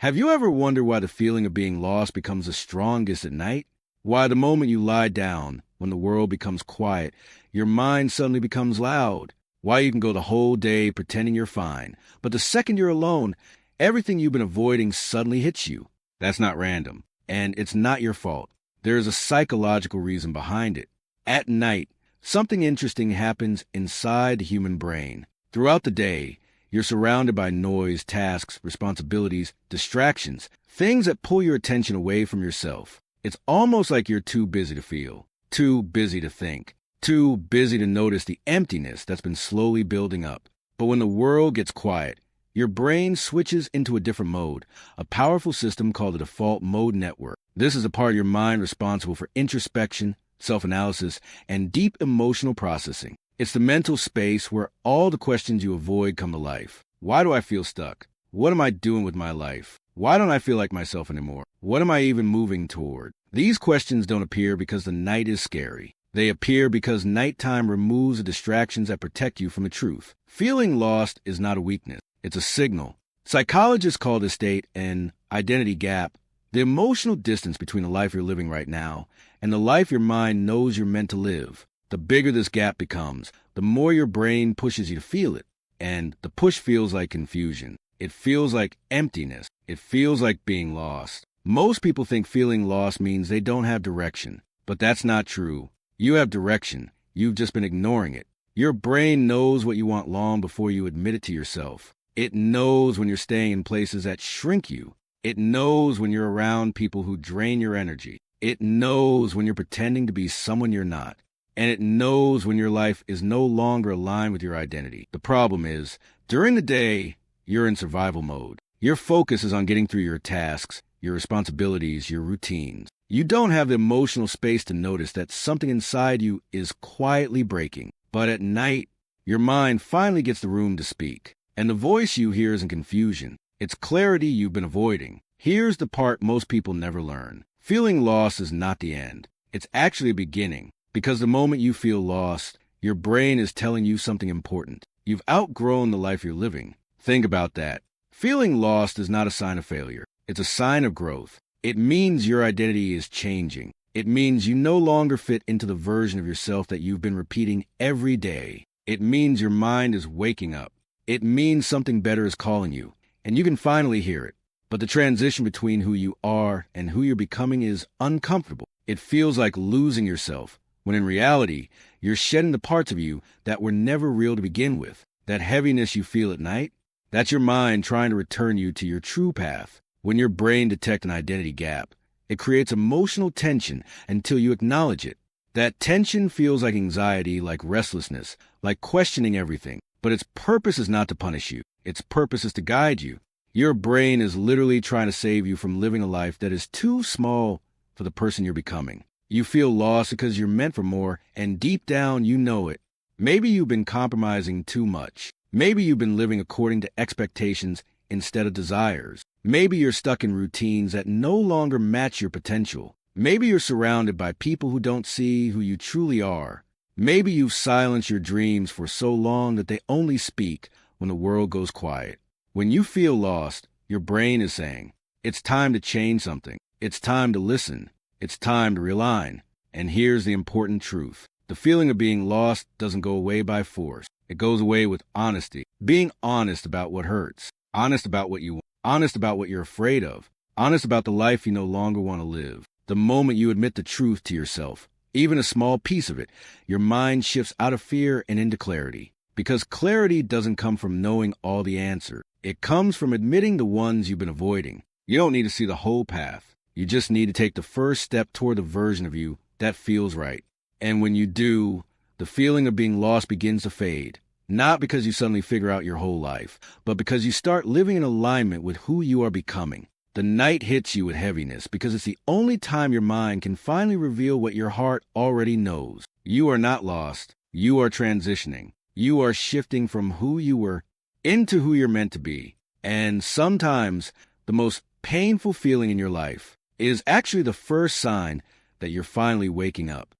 Have you ever wondered why the feeling of being lost becomes the strongest at night? Why the moment you lie down, when the world becomes quiet, your mind suddenly becomes loud? Why you can go the whole day pretending you're fine, but the second you're alone, everything you've been avoiding suddenly hits you? That's not random, and it's not your fault. There is a psychological reason behind it. At night, something interesting happens inside the human brain. Throughout the day, you're surrounded by noise, tasks, responsibilities, distractions, things that pull your attention away from yourself. It's almost like you're too busy to feel, too busy to think, too busy to notice the emptiness that's been slowly building up. But when the world gets quiet, your brain switches into a different mode, a powerful system called the default mode network. This is a part of your mind responsible for introspection, self-analysis, and deep emotional processing. It's the mental space where all the questions you avoid come to life. Why do I feel stuck? What am I doing with my life? Why don't I feel like myself anymore? What am I even moving toward? These questions don't appear because the night is scary. They appear because nighttime removes the distractions that protect you from the truth. Feeling lost is not a weakness. It's a signal. Psychologists call this state an identity gap, the emotional distance between the life you're living right now and the life your mind knows you're meant to live. The bigger this gap becomes, the more your brain pushes you to feel it. And the push feels like confusion. It feels like emptiness. It feels like being lost. Most people think feeling lost means they don't have direction. But that's not true. You have direction. You've just been ignoring it. Your brain knows what you want long before you admit it to yourself. It knows when you're staying in places that shrink you. It knows when you're around people who drain your energy. It knows when you're pretending to be someone you're not. And it knows when your life is no longer aligned with your identity. The problem is, during the day, you're in survival mode. Your focus is on getting through your tasks, your responsibilities, your routines. You don't have the emotional space to notice that something inside you is quietly breaking. But at night, your mind finally gets the room to speak. And the voice you hear isn't confusion. It's clarity you've been avoiding. Here's the part most people never learn. Feeling lost is not the end. It's actually a beginning. Because the moment you feel lost, your brain is telling you something important. You've outgrown the life you're living. Think about that. Feeling lost is not a sign of failure. It's a sign of growth. It means your identity is changing. It means you no longer fit into the version of yourself that you've been repeating every day. It means your mind is waking up. It means something better is calling you, and you can finally hear it. But the transition between who you are and who you're becoming is uncomfortable. It feels like losing yourself, when in reality, you're shedding the parts of you that were never real to begin with. That heaviness you feel at night, that's your mind trying to return you to your true path. When your brain detects an identity gap, it creates emotional tension until you acknowledge it. That tension feels like anxiety, like restlessness, like questioning everything. But its purpose is not to punish you. Its purpose is to guide you. Your brain is literally trying to save you from living a life that is too small for the person you're becoming. You feel lost because you're meant for more, and deep down you know it. Maybe you've been compromising too much. Maybe you've been living according to expectations instead of desires. Maybe you're stuck in routines that no longer match your potential. Maybe you're surrounded by people who don't see who you truly are. Maybe you've silenced your dreams for so long that they only speak when the world goes quiet. When you feel lost, your brain is saying, it's time to change something. It's time to listen. It's time to realign. And here's the important truth. The feeling of being lost doesn't go away by force. It goes away with honesty. Being honest about what hurts. Honest about what you want. Honest about what you're afraid of. Honest about the life you no longer want to live. The moment you admit the truth to yourself, even a small piece of it, your mind shifts out of fear and into clarity. Because clarity doesn't come from knowing all the answers. It comes from admitting the ones you've been avoiding. You don't need to see the whole path. You just need to take the first step toward the version of you that feels right. And when you do, the feeling of being lost begins to fade. Not because you suddenly figure out your whole life, but because you start living in alignment with who you are becoming. The night hits you with heaviness because it's the only time your mind can finally reveal what your heart already knows. You are not lost. You are transitioning. You are shifting from who you were into who you're meant to be. And sometimes the most painful feeling in your life is actually the first sign that you're finally waking up.